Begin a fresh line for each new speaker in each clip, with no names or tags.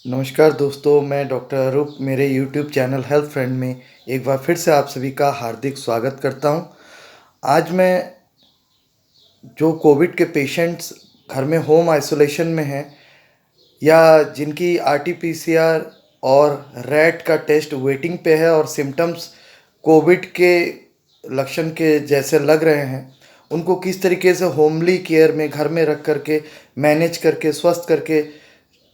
नमस्कार दोस्तों, मैं डॉक्टर अरूप मेरे यूट्यूब चैनल हेल्थ फ्रेंड में एक बार फिर से आप सभी का हार्दिक स्वागत करता हूं। आज मैं जो कोविड के पेशेंट्स घर में होम आइसोलेशन में हैं या जिनकी आरटी-पीसीआर और रैट का टेस्ट वेटिंग पे है और सिम्पटम्स कोविड के लक्षण के जैसे लग रहे हैं, उनको किस तरीके से होमली केयर में घर में रख कर के मैनेज करके स्वस्थ करके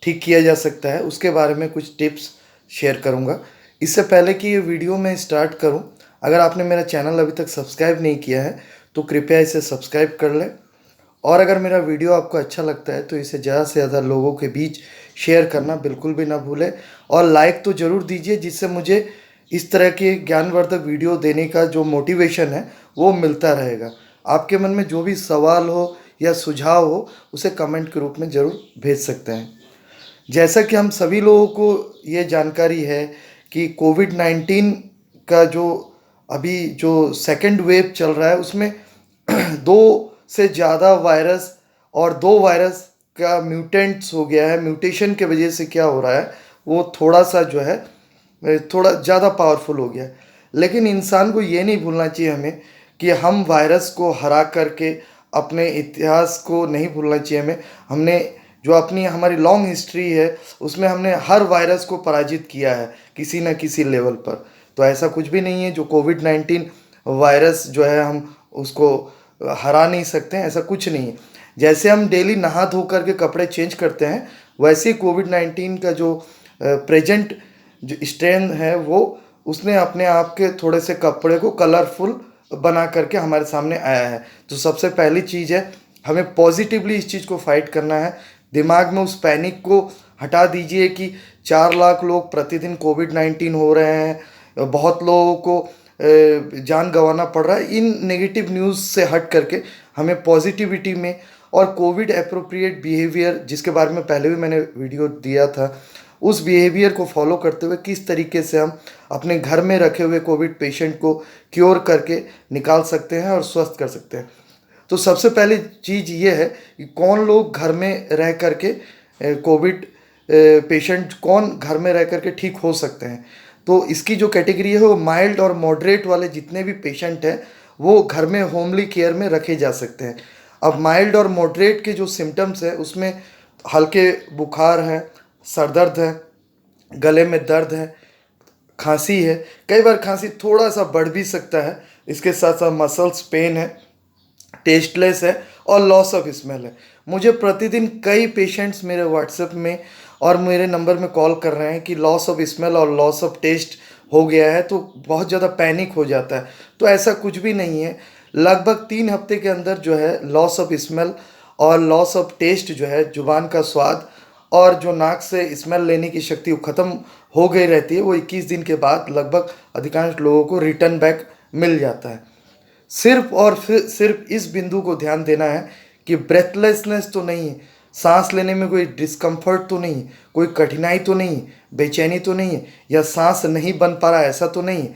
ठीक किया जा सकता है, उसके बारे में कुछ टिप्स शेयर करूँगा। इससे पहले कि ये वीडियो मैं स्टार्ट करूँ, अगर आपने मेरा चैनल अभी तक सब्सक्राइब नहीं किया है, तो कृपया इसे सब्सक्राइब कर लें और अगर मेरा वीडियो आपको अच्छा लगता है, तो इसे ज़्यादा से ज़्यादा लोगों के बीच शेयर करना बिल्कुल भी ना भूलें और लाइक तो ज़रूर दीजिए, जिससे मुझे इस तरह के ज्ञानवर्धक वीडियो देने का जो मोटिवेशन है, वो मिलता रहेगा। आपके मन में जो भी सवाल हो या सुझाव हो, उसे कमेंट के रूप में ज़रूर भेज सकते हैं। जैसा कि हम सभी लोगों को ये जानकारी है कि कोविड-19 का जो अभी जो सेकंड वेव चल रहा है उसमें 2 से ज़्यादा वायरस और 2 वायरस का म्यूटेंट्स हो गया है। म्यूटेशन की वजह से क्या हो रहा है, वो थोड़ा-सा जो है थोड़ा ज़्यादा पावरफुल हो गया है। लेकिन इंसान को ये नहीं भूलना चाहिए हमें कि हम वायरस को हरा करके अपने इतिहास को नहीं भूलना चाहिए हमें। हमने जो अपनी हमारी लॉन्ग हिस्ट्री है, उसमें हमने हर वायरस को पराजित किया है, किसी न किसी लेवल पर। तो ऐसा कुछ भी नहीं है जो कोविड-19 वायरस जो है हम उसको हरा नहीं सकते हैं, ऐसा कुछ नहीं है। जैसे हम डेली नहा धो कर के कपड़े चेंज करते हैं, वैसे ही कोविड-19 का जो प्रेज़ेंट जो स्ट्रेन है वो उसने अपने आप के थोड़े से कपड़े को कलरफुल बना करके हमारे सामने आया है। तो सबसे पहली चीज़ है, हमें पॉजिटिवली इस चीज़ को फाइट करना है। दिमाग में उस पैनिक को हटा दीजिए कि 4 लाख लोग प्रतिदिन कोविड-19 हो रहे हैं, बहुत लोगों को जान गँवाना पड़ रहा है। इन नेगेटिव न्यूज़ से हट करके हमें पॉजिटिविटी में और कोविड एप्रोप्रिएट बिहेवियर, जिसके बारे में पहले भी मैंने वीडियो दिया था, उस बिहेवियर को फॉलो करते हुए किस तरीके से हम अपने घर में रखे हुए कोविड पेशेंट को क्योर करके निकाल सकते हैं और स्वस्थ कर सकते हैं। तो सबसे पहली चीज़ ये है कि कौन लोग घर में रह कर के कोविड पेशेंट कौन घर में रह कर के ठीक हो सकते हैं। तो इसकी जो कैटेगरी है वो माइल्ड और मॉडरेट वाले जितने भी पेशेंट हैं, वो घर में होमली केयर में रखे जा सकते हैं। अब माइल्ड और मॉडरेट के जो सिम्पटम्स हैं उसमें हल्के बुखार है, सर दर्द है, गले में दर्द है, खाँसी है, कई बार खाँसी थोड़ा-सा बढ़ भी सकता है, इसके साथ-साथ मसल्स पेन है, टेस्टलेस है और लॉस ऑफ स्मेल है। मुझे प्रतिदिन कई पेशेंट्स मेरे व्हाट्सएप में और मेरे नंबर में कॉल कर रहे हैं कि लॉस ऑफ स्मेल और लॉस ऑफ टेस्ट हो गया है, तो बहुत ज़्यादा पैनिक हो जाता है। तो ऐसा कुछ भी नहीं है, लगभग 3 हफ्ते के अंदर जो है लॉस ऑफ स्मेल और लॉस ऑफ टेस्ट जो है, ज़ुबान का स्वाद और जो नाक से स्मेल लेने की शक्ति वो ख़त्म हो गई रहती है, वो 21 दिन के बाद लगभग अधिकांश लोगों को रिटर्न बैक मिल जाता है। सिर्फ़ और सिर्फ़ इस बिंदु को ध्यान देना है कि ब्रेथलेसनेस तो नहीं है, साँस लेने में कोई डिस्कम्फ़र्ट तो नहीं है, कोई कठिनाई तो नहीं है, बेचैनी तो नहीं है या साँस नहीं बन पा रहा है, ऐसा तो नहीं है।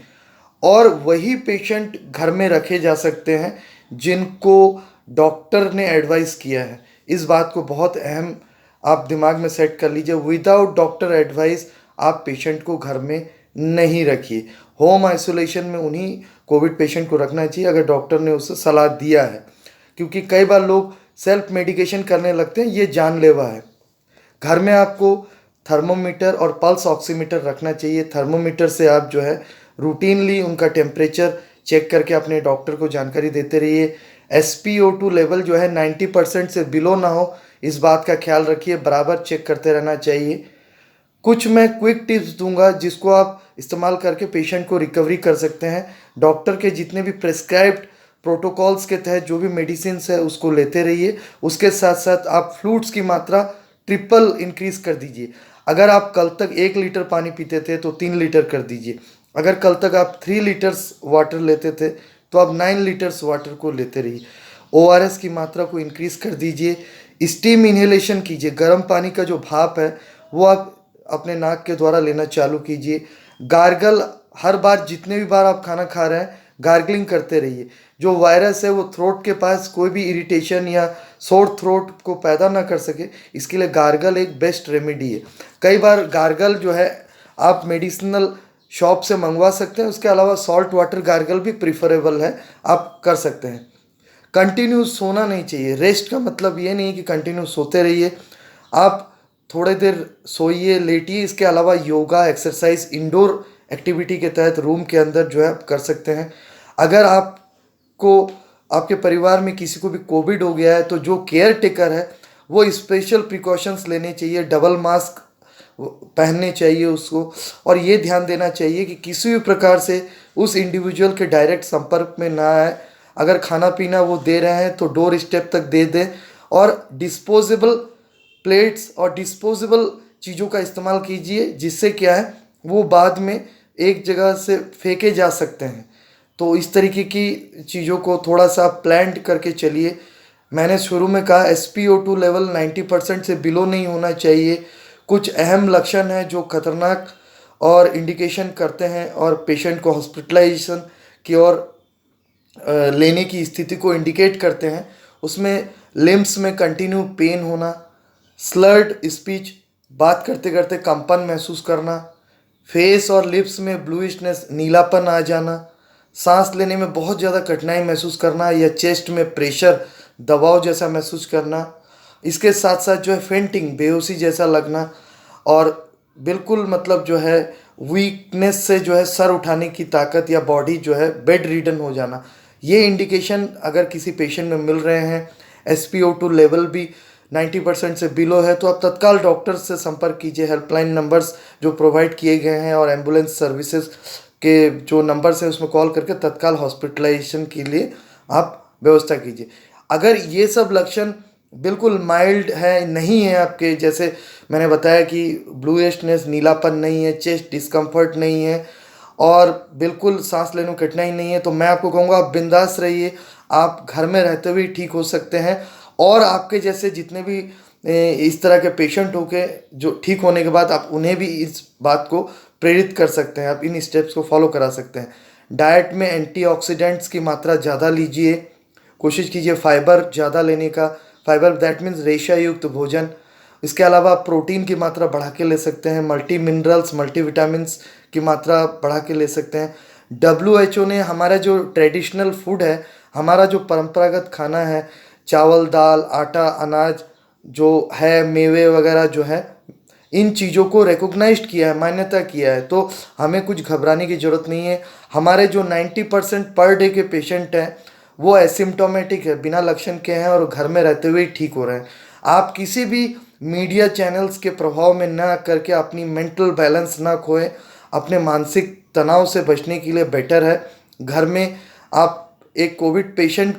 और वही पेशेंट घर में रखे जा सकते हैं जिनको डॉक्टर ने एडवाइस किया है। इस बात को बहुत अहम आप दिमाग में सेट कर लीजिए, विदाउट डॉक्टर एडवाइस आप पेशेंट को घर में नहीं रखिए। होम आइसोलेशन में उन्हीं कोविड पेशेंट को रखना चाहिए अगर डॉक्टर ने उसे सलाह दिया है, क्योंकि कई बार लोग सेल्फ मेडिकेशन करने लगते हैं, ये जानलेवा है। घर में आपको थर्मोमीटर और पल्स ऑक्सीमीटर रखना चाहिए। थर्मोमीटर से आप जो है रूटीनली उनका टेम्परेचर चेक करके अपने डॉक्टर को जानकारी देते रहिए। SpO2 लेवल जो है 90% से बिलो ना हो, इस बात का ख्याल रखिए, बराबर चेक करते रहना चाहिए। कुछ मैं क्विक टिप्स दूंगा जिसको आप इस्तेमाल करके पेशेंट को रिकवरी कर सकते हैं। डॉक्टर के जितने भी प्रेस्क्राइब्ड प्रोटोकॉल्स के तहत जो भी मेडिसिन्स है उसको लेते रहिए। उसके साथ साथ आप फ्लूइड्स की मात्रा ट्रिपल इंक्रीज़ कर दीजिए। अगर आप कल तक 1 लीटर पानी पीते थे तो 3 लीटर कर दीजिए। अगर कल तक आप 3 लीटर्स वाटर लेते थे तो आप 9 लीटर्स वाटर को लेते रहिए। ORS की मात्रा को इंक्रीज़ कर दीजिए। स्टीम इन्हेलेशन कीजिए, गर्म पानी का जो भाप है वो आप अपने नाक के द्वारा लेना चालू कीजिए। गार्गल, हर बार जितने भी बार आप खाना खा रहे हैं, गार्गलिंग करते रहिए। जो वायरस है वो थ्रोट के पास कोई भी इरिटेशन या सोर थ्रोट को पैदा ना कर सके, इसके लिए गार्गल एक बेस्ट रेमेडी है। कई बार गार्गल जो है आप मेडिसिनल शॉप से मंगवा सकते हैं, उसके अलावा सॉल्ट वाटर गार्गल भी प्रिफरेबल है, आप कर सकते हैं। कंटिन्यू सोना नहीं चाहिए। रेस्ट का मतलब ये नहीं है कि कंटिन्यू सोते रहिए, आप थोड़े देर सोइए, लेटिए। इसके अलावा योगा, एक्सरसाइज, इंडोर एक्टिविटी के तहत रूम के अंदर जो है आप कर सकते हैं। अगर आपको आपके परिवार में किसी को भी कोविड हो गया है तो जो केयर टेकर है वो स्पेशल प्रिकॉशंस लेने चाहिए, डबल मास्क पहनने चाहिए उसको, और ये ध्यान देना चाहिए कि किसी भी प्रकार से उस इंडिविजुअल के डायरेक्ट संपर्क में ना आए। अगर खाना पीना वो दे रहे हैं तो डोर स्टेप तक दे दें, और डिस्पोजेबल प्लेट्स और डिस्पोजेबल चीज़ों का इस्तेमाल कीजिए, जिससे क्या है वो बाद में एक जगह से फेंके जा सकते हैं। तो इस तरीके की चीज़ों को थोड़ा सा प्लान करके चलिए। मैंने शुरू में कहा SpO2 लेवल 90% से बिलो नहीं होना चाहिए। कुछ अहम लक्षण हैं जो खतरनाक और इंडिकेशन करते हैं और पेशेंट को हॉस्पिटलाइजेशन की ओर लेने की स्थिति को इंडिकेट करते हैं। उसमें लिम्स में कंटिन्यू पेन होना, स्लर्ड स्पीच, बात करते करते कंपन महसूस करना, फेस और लिप्स में ब्लूइशनेस, नीलापन आ जाना, सांस लेने में बहुत ज़्यादा कठिनाई महसूस करना या चेस्ट में प्रेशर, दबाव जैसा महसूस करना। इसके साथ साथ जो है फेंटिंग, बेहोशी जैसा लगना, और बिल्कुल मतलब जो है वीकनेस से जो है सर उठाने की ताकत या बॉडी जो है बेड रिडन हो जाना। ये इंडिकेशन अगर किसी पेशेंट में मिल रहे हैं, SpO2 लेवल भी 90% से बिलो है, तो आप तत्काल डॉक्टर से संपर्क कीजिए। हेल्पलाइन नंबर्स जो प्रोवाइड किए गए हैं और एम्बुलेंस सर्विसेज के जो नंबर्स हैं उसमें कॉल करके तत्काल हॉस्पिटलाइजेशन के लिए आप व्यवस्था कीजिए। अगर ये सब लक्षण बिल्कुल माइल्ड है, नहीं है आपके, जैसे मैंने बताया कि ब्लूइशनेस, नीलापन नहीं है, चेस्ट डिस्कम्फर्ट नहीं है, और बिल्कुल सांस लेने में कठिनाई नहीं है, तो मैं आपको कहूँगा आप बिंदास रहिए। आप घर में रहते हुए ठीक हो सकते हैं, और आपके जैसे जितने भी इस तरह के पेशेंट होके जो ठीक होने के बाद आप उन्हें भी इस बात को प्रेरित कर सकते हैं, आप इन स्टेप्स को फॉलो करा सकते हैं। डाइट में एंटीऑक्सीडेंट्स की मात्रा ज़्यादा लीजिए, कोशिश कीजिए फाइबर ज़्यादा लेने का। फाइबर दैट मीन्स रेशा युक्त भोजन। इसके अलावा आप प्रोटीन की मात्रा बढ़ा के ले सकते हैं, मल्टी मिनरल्स, मल्टी विटामिन्स की मात्रा बढ़ा के ले सकते हैं। WHO ने हमारा जो ट्रेडिशनल फूड है, हमारा जो परंपरागत खाना है, चावल, दाल, आटा, अनाज जो है, मेवे वगैरह जो है, इन चीज़ों को रिकॉग्नाइज्ड किया है, मान्यता किया है, तो हमें कुछ घबराने की ज़रूरत नहीं है। हमारे जो 90% पर डे के पेशेंट हैं वो एसिम्टोमेटिक है, बिना लक्षण के हैं और घर में रहते हुए ही ठीक हो रहे हैं। आप किसी भी मीडिया चैनल्स के प्रभाव में ना करके अपनी मेंटल बैलेंस ना खोएं। अपने मानसिक तनाव से बचने के लिए बेटर है घर में आप एक कोविड पेशेंट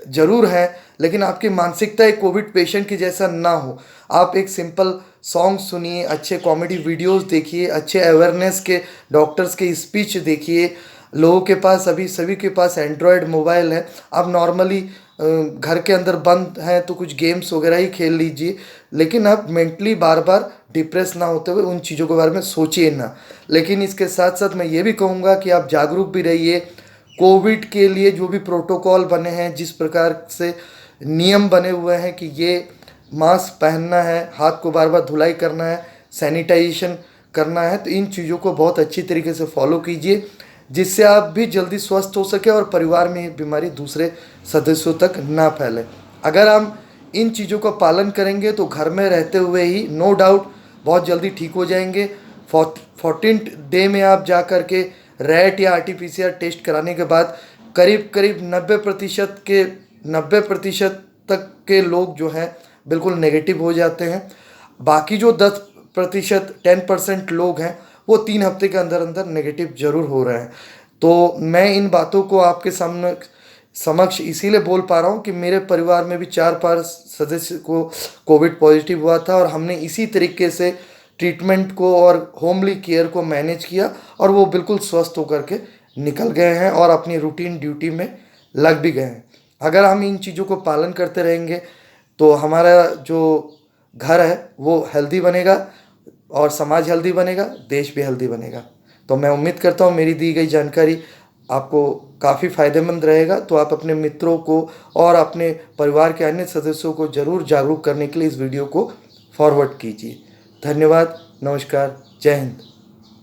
जरूर हैं, लेकिन आपकी मानसिकता एक कोविड पेशेंट की जैसा ना हो। आप एक सिंपल सॉन्ग सुनिए, अच्छे कॉमेडी वीडियोस देखिए, अच्छे अवेयरनेस के डॉक्टर्स के स्पीच देखिए। लोगों के पास, अभी सभी के पास एंड्रॉयड मोबाइल है, आप नॉर्मली घर के अंदर बंद हैं तो कुछ गेम्स वगैरह ही खेल लीजिए, लेकिन आप मेंटली बार बार डिप्रेस ना होते हुए उन चीज़ों के बारे में सोचिए ना। लेकिन इसके साथ साथ मैं ये भी कहूँगा कि आप जागरूक भी रहिए। कोविड के लिए जो भी प्रोटोकॉल बने हैं, जिस प्रकार से नियम बने हुए हैं कि ये मास्क पहनना है, हाथ को बार बार धुलाई करना है, सैनिटाइजेशन करना है, तो इन चीज़ों को बहुत अच्छी तरीके से फॉलो कीजिए, जिससे आप भी जल्दी स्वस्थ हो सके और परिवार में ये बीमारी दूसरे सदस्यों तक ना फैले। अगर हम इन चीज़ों का पालन करेंगे तो घर में रहते हुए ही नो डाउट बहुत जल्दी ठीक हो जाएंगे। 14th डे में आप जा कर के रैट या RT-PCR टेस्ट कराने के बाद करीब करीब 90% तक के लोग जो हैं बिल्कुल नेगेटिव हो जाते हैं। बाकी जो 10% लोग हैं वो 3 हफ्ते के अंदर अंदर नेगेटिव जरूर हो रहे हैं। तो मैं इन बातों को आपके सामने समक्ष इसीलिए बोल पा रहा हूँ कि मेरे परिवार में भी 4-5 सदस्य को कोविड पॉजिटिव हुआ था, और हमने इसी तरीके से ट्रीटमेंट को और होमली केयर को मैनेज किया, और वो बिल्कुल स्वस्थ होकर के निकल गए हैं और अपनी रूटीन ड्यूटी में लग भी गए हैं। अगर हम इन चीज़ों को पालन करते रहेंगे तो हमारा जो घर है वो हेल्दी बनेगा, और समाज हेल्दी बनेगा, देश भी हेल्दी बनेगा। तो मैं उम्मीद करता हूँ मेरी दी गई जानकारी आपको काफ़ी फ़ायदेमंद रहेगा। तो आप अपने मित्रों को और अपने परिवार के अन्य सदस्यों को ज़रूर जागरूक करने के लिए इस वीडियो को फॉरवर्ड कीजिए। धन्यवाद, नमस्कार, जय हिंद।